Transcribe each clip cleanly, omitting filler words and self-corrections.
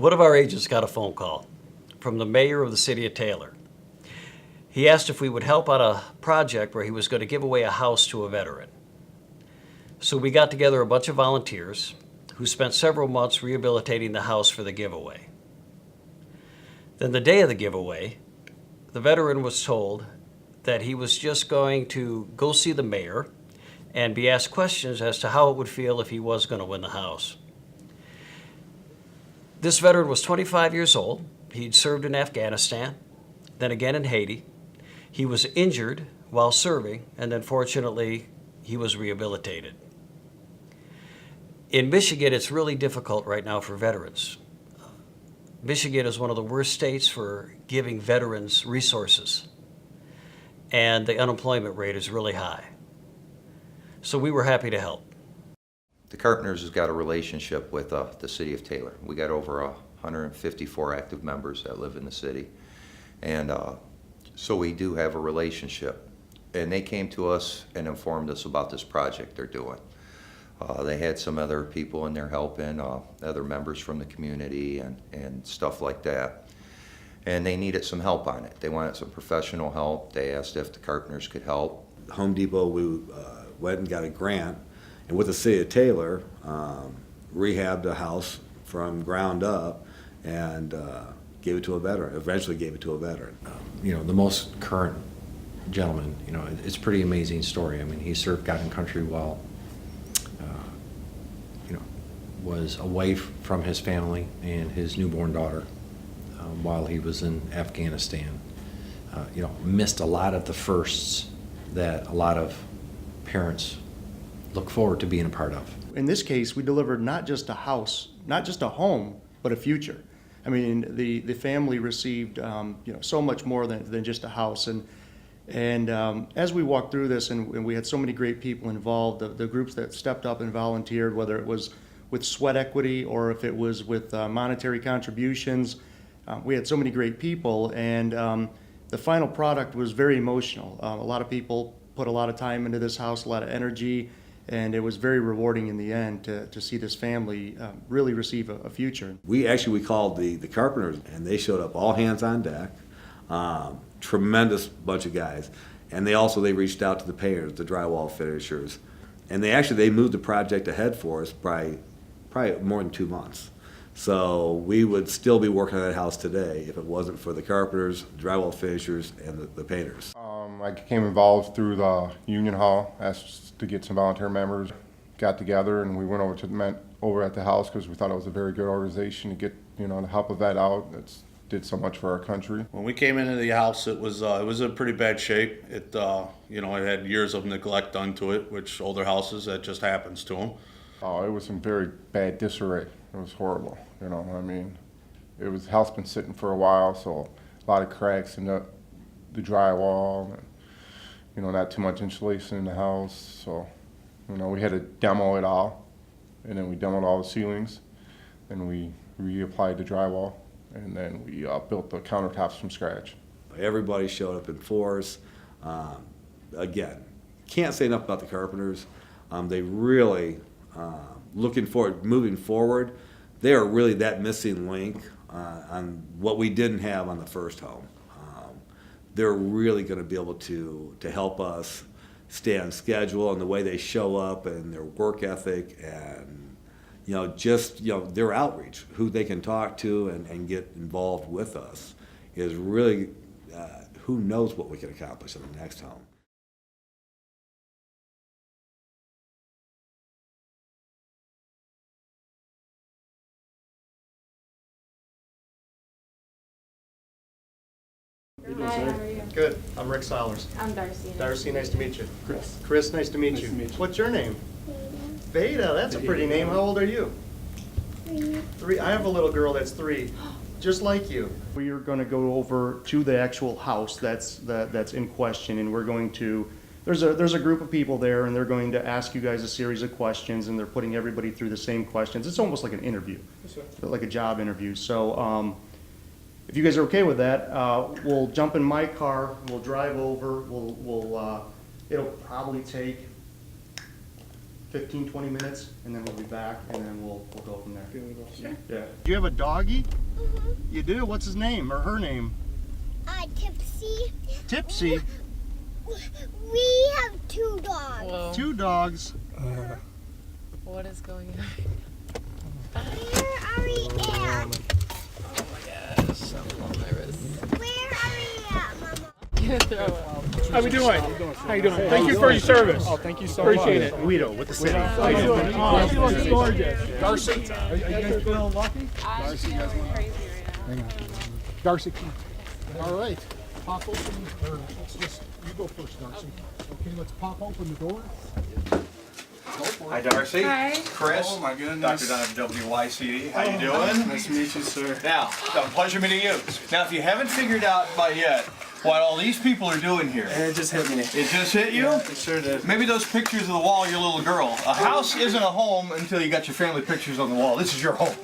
One of our agents got a phone call from the mayor of the city of Taylor. He asked if we would help out a project where he was going to give away a house to a veteran. So we got together a bunch of volunteers who spent several months rehabilitating the house for the giveaway. Then the day of the giveaway, the veteran was told that he was just going to go see the mayor and be asked questions as to how it would feel if he was going to win the house. This veteran was 25 years old. He'd served in Afghanistan, then again in Haiti. He was injured while serving, and then fortunately, he was rehabilitated. In Michigan, it's really difficult right now for veterans. Michigan is one of the worst states for giving veterans resources, and the unemployment rate is really high. So we were happy to help. The Carpenters has got a relationship with the city of Taylor. We got over 154 active members that live in the city, and so we do have a relationship. And they came to us and informed us about this project they're doing. They had some other people in there helping, other members from the community and stuff like that. And they needed some help on it. They wanted some professional help. They asked if the Carpenters could help. Home Depot, we went and got a grant, and with the city of Taylor, rehabbed a house from ground up and gave it to a veteran, eventually gave it to a veteran. The most current gentleman, it's a pretty amazing story. I mean, he served God and country while was away from his family and his newborn daughter while he was in Afghanistan. Missed a lot of the firsts that a lot of parents look forward to being a part of. In this case, we delivered not just a house, not just a home, but a future. I mean, the family received so much more than just a house. And as we walked through this, and we had so many great people involved, the groups that stepped up and volunteered, whether it was with sweat equity or if it was with monetary contributions, we had so many great people, and the final product was very emotional. A lot of people put a lot of time into this house, a lot of energy, and it was very rewarding in the end to see this family really receive a future. We called the Carpenters, and they showed up all hands on deck. Tremendous bunch of guys. And they reached out to the painters, the drywall finishers, and they moved the project ahead for us by probably more than 2 months. So we would still be working on that house today if it wasn't for the Carpenters, drywall finishers, and the painters. I became involved through the Union Hall, asked to get some volunteer members, got together, and we went over at the house because we thought it was a very good organization to get to help a vet out. It's did so much for our country. When we came into the house, it was in pretty bad shape. It it had years of neglect done to it, which older houses, that just happens to them. It was in very bad disarray. It was horrible. The house been sitting for a while, so a lot of cracks in the drywall, and not too much insulation in the house. So we had to demo it all, and then we demoed all the ceilings, and we reapplied the drywall, and then we built the countertops from scratch. Everybody showed up in force. Again, can't say enough about the Carpenters. They really, moving forward, they are really that missing link on what we didn't have on the first home. They're really going to be able to help us stay on schedule, and the way they show up and their work ethic and their outreach, who they can talk to and get involved with us, is really, who knows what we can accomplish in the next home. Hi, how are you? Good. I'm Rick Solers. I'm Darcy. Darcy, nice to meet you. Chris, nice to meet you. What's your name? Veyda, that's a pretty name. How old are you? 3. I have a little girl that's 3, just like you. We are going to go over to the actual house that's in question, and we're going to. There's a group of people there, and they're going to ask you guys a series of questions, and they're putting everybody through the same questions. It's almost like an interview, like a job interview. So if you guys are okay with that, we'll jump in my car. We'll drive over. It'll probably take 15, 20 minutes, and then we'll be back, and then we'll go from there. Sure. Yeah. Do you have a doggy? You do? What's his name or her name? Tipsy. Tipsy. We have 2 dogs. Whoa. 2 dogs. What is going on? Where are we at? Oh my gosh, I'm a little nervous. Where are we at, Mama? I'm gonna throw up. How we doing? How you doing? Thank you for your service. Oh, thank you so Appreciate much. it. Guido with the city. How you doing? Oh, she looks gorgeous. Darcy, are you guys feeling lucky? I'm feeling crazy right now. Darcy, all right. Pop open, or let's just, you go first, Darcy. Okay, let's pop open the door. Hi, Darcy. Hi. Chris. Oh, my goodness. Dr. Don of WYCD. How you doing? Nice to meet you, sir. Now, pleasure meeting you. Now, if you haven't figured out by yet what all these people are doing here. It just hit me. It just hit you? It sure did. Maybe those pictures of the wall, your little girl. A house isn't a home until you got your family pictures on the wall. This is your home.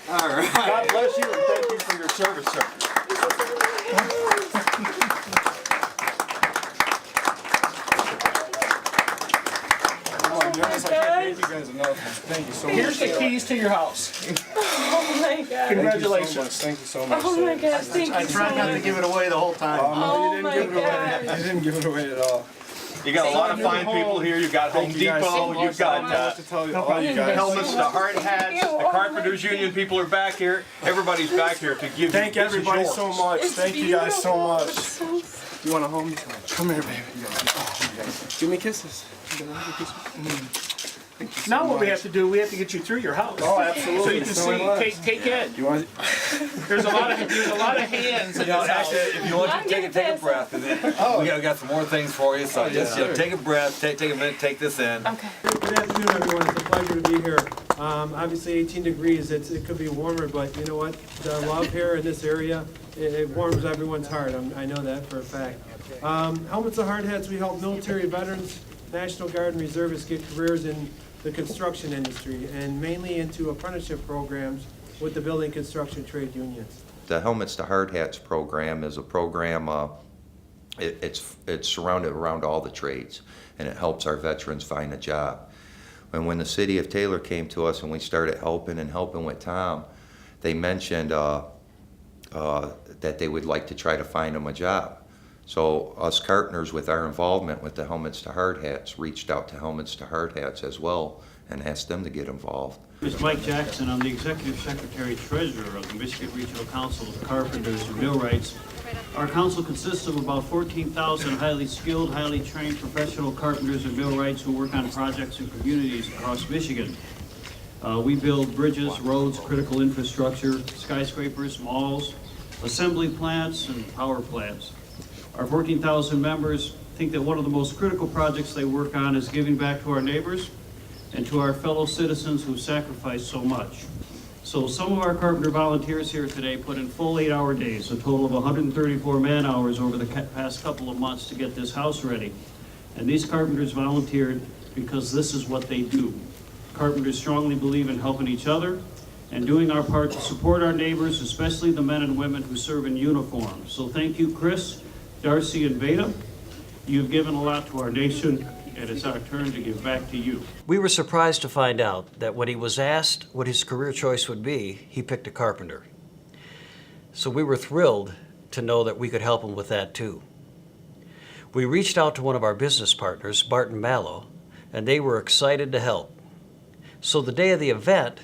All right. God bless you and thank you for your service, sir. Oh my goodness, I can't thank you guys enough. Thank you so much. Here's the keys to your house. Oh my god. Congratulations. Thank you so much. Oh my gosh, thank you so Tried not to much. give it away the whole time. Oh my gosh. I didn't give it away at all. You got a lot of fine people here. You've got Home Thank you guys so Depot. much. You've got I don't know what to tell you. All you guys. helmets, the hard hats, the Carpenters Union people are back here. Everybody's back here to give Thank you. This is everybody yours. so much. It's Thank you guys so beautiful. much. It's so You want a home? Come here, baby. Give me kisses. Now what we have to do, we have to get you through your house. Oh, absolutely. So you can see, take in. You want? There's a lot of hands in this house. If you want I'm to gonna take a piss. breath, and then we got some more things for you. So just take a breath, take a minute, take this in. Okay. Good afternoon, everyone. It's a pleasure to be here. Obviously, 18 degrees. It could be warmer, but you know what? The love here in this area, it warms everyone's heart. I know that for a fact. Helmets and hard hats. We help military veterans, National Guard, and reservists get careers in the construction industry, and mainly into apprenticeship programs with the building construction trade unions. The Helmets to Hard Hats program is a program, it's surrounded around all the trades, and it helps our veterans find a job. And when the city of Taylor came to us and we started helping with Tom, they mentioned that they would like to try to find them a job. So us Carpenters, with our involvement with the Helmets to Hard Hats, reached out to Helmets to Hard Hats as well and asked them to get involved. My name is Mike Jackson. I'm the Executive Secretary Treasurer of the Michigan Regional Council of Carpenters and Millwrights. Our council consists of about 14,000 highly skilled, highly trained professional carpenters and millwrights who work on projects in communities across Michigan. We build bridges, roads, critical infrastructure, skyscrapers, malls, assembly plants, and power plants. Our 14,000 members think that one of the most critical projects they work on is giving back to our neighbors and to our fellow citizens who sacrifice so much. So some of our carpenter volunteers here today put in full 8-hour days, a total of 134 man-hours over the past couple of months to get this house ready. And these carpenters volunteered because this is what they do. Carpenters strongly believe in helping each other and doing our part to support our neighbors, especially the men and women who serve in uniform. So thank you, Chris, Darcy, and Veyda. You've given a lot to our nation, and it's our turn to give back to you. We were surprised to find out that when he was asked what his career choice would be, he picked a carpenter. So we were thrilled to know that we could help him with that too. We reached out to one of our business partners, Barton Mallow, and they were excited to help. So the day of the event,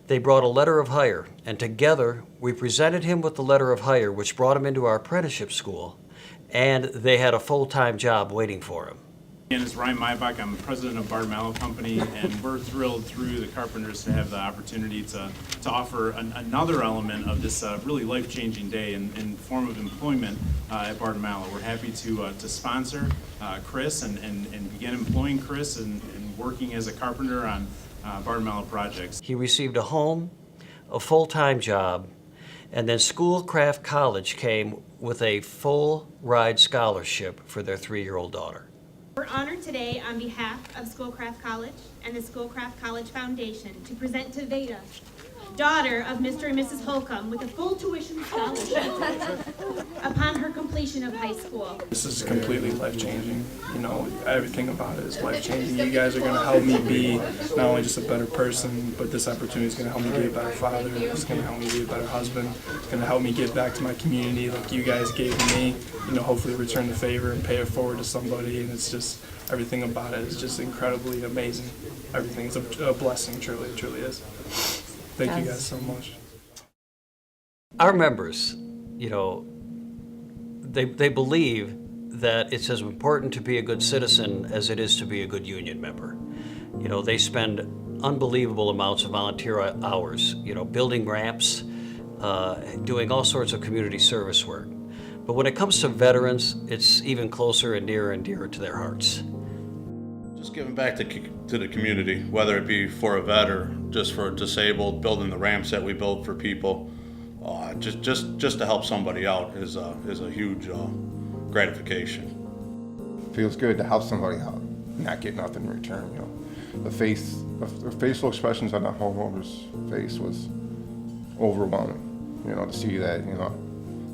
they brought a letter of hire, and together we presented him with the letter of hire, which brought him into our apprenticeship school, and they had a full-time job waiting for him. My name is Ryan Maybach. I'm president of Barton Mallow Company, and we're thrilled through the Carpenters to have the opportunity to offer another element of this really life-changing day in form of employment at Barton Mallow. We're happy to sponsor Chris and begin employing Chris and working as a carpenter on Barton Mallow projects. He received a home, a full-time job, and then Schoolcraft College came with a full ride scholarship for their 3-year-old daughter. We're honored today on behalf of Schoolcraft College and the Schoolcraft College Foundation to present to Veyda daughter of Mr. and Mrs. Holcomb, with a full tuition scholarship upon her completion of high school. This is completely life-changing. You know, everything about it is life-changing. You guys are going to help me be not only just a better person, but this opportunity is going to help me be a better father. It's going to help me be a better husband. It's going to help me give back to my community like you guys gave me. You know, hopefully return the favor and pay it forward to somebody. And it's just, everything about it is just incredibly amazing. Everything is a blessing, truly, it truly is. Thank you guys so much. Our members, you know, they believe that it's as important to be a good citizen as it is to be a good union member. You know, they spend unbelievable amounts of volunteer hours, you know, building ramps, doing all sorts of community service work. But when it comes to veterans, it's even closer and dearer to their hearts. Just giving back to the community, whether it be for a vet or just for a disabled, building the ramps that we build for people, just to help somebody out is a huge gratification. Feels good to help somebody out, not get nothing in return. You know, the facial expressions on the homeowner's face was overwhelming. You know, to see that, you know,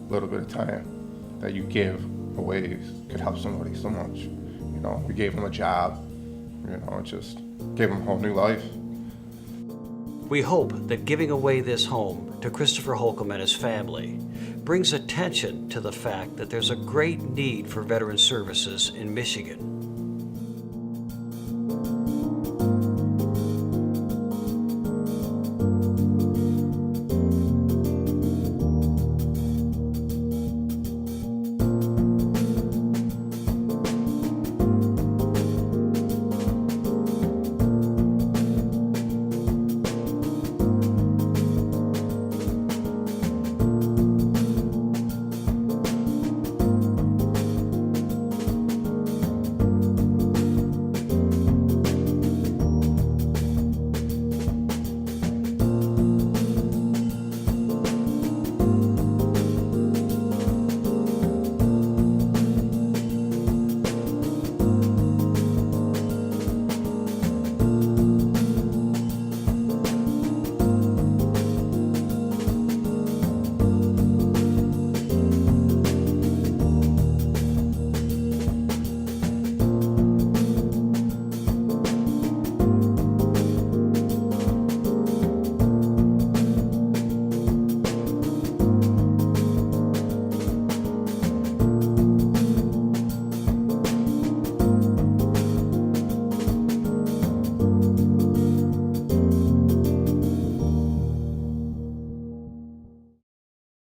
little bit of time that you give away could help somebody so much. You know, we gave them a job. You know, it just gave them a whole new life. We hope that giving away this home to Christopher Holcomb and his family brings attention to the fact that there's a great need for veteran services in Michigan.